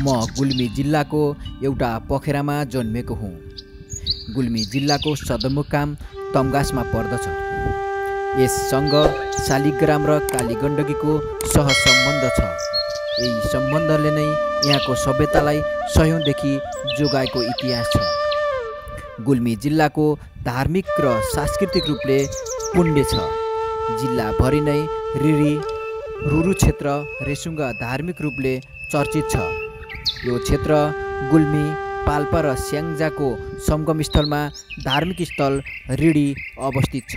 म गुल्मी जिल्लाको एउटा पोखरामा जन्मेको हुँ। गुल्मी जिल्लाको सदरमुकाम तम्घासमा पर्दछ। यससँग शालिग्राम र कालीगण्डकीको सहसम्बन्ध छ। यही सम्बन्धले नै यहाँको सभ्यतालाई सयौंदेखि जोगाएको इतिहास छ। गुल्मी जिल्लाको धार्मिक र सांस्कृतिक रूपले पुण्य छ। जिल्लाभरि नै रिरी रुरु क्षेत्र रेसुङ्गा धार्मिक रूपले चर्चित छ। यो क्षेत्र गुल्मी, पाल्पा र स्याङ्जाको संगम स्थलमा धार्मिक स्थल रिडी अवस्थित छ।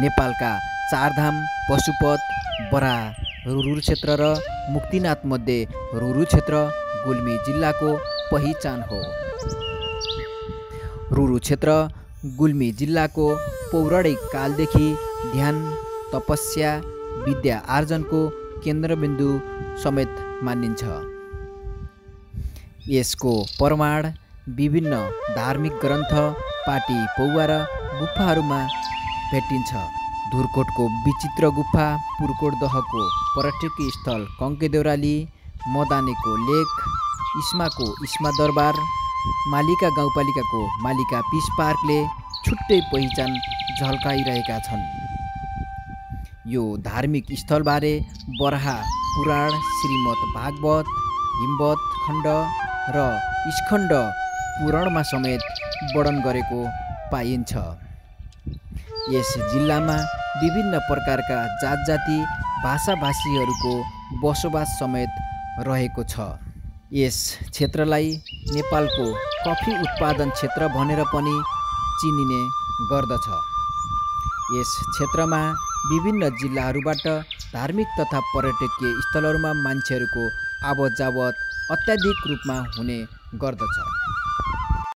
नेपालका चारधाम पशुपत, बराह, रुरु क्षेत्र र मुक्तिनाथ मध्ये रुरु क्षेत्र गुल्मी जिल्लाको पहिचान हो। रुरु क्षेत्र गुल्मी जिल्लाको पौराणिक कालदेखि ध्यान, तपस्या, विद्या आर्जनको केन्द्रबिन्दु समेत मानिन्छ। यसको प्रमाण विभिन्न धार्मिक ग्रन्थ, पाटी पौवा र गुफाहरूमा भेटिन्छ। धुर्कोटको विचित्र गुफा, पुर्कोट दहको पर्यटकीय स्थल कङ्के देउराली, मदानेको लेक, इस्माको इस्मा दरबार, मालिका गाउँपालिकाको मालिका पिस पार्कले छुट्टै पहिचान झल्काइरहेका छन्। यो धार्मिक स्थलबारे बराह पुराण, श्रीमद् भागवत, हिमवत खण्ड र स्कन्द पुराणमा समेत वर्णन गरेको पाइन्छ। यस जिल्लामा विभिन्न प्रकारका जातजाति भाषाभाषीहरूको बसोबास समेत रहेको छ। यस क्षेत्रलाई नेपालको कफी उत्पादन क्षेत्र भनेर पनि चिनिने गर्दछ। यस क्षेत्रमा विभिन्न जिल्लाहरूबाट धार्मिक तथा पर्यटकीय स्थलहरूमा मान्छेहरूको आवत जावत अत्याधिक रूपमा हुने गर्दछ।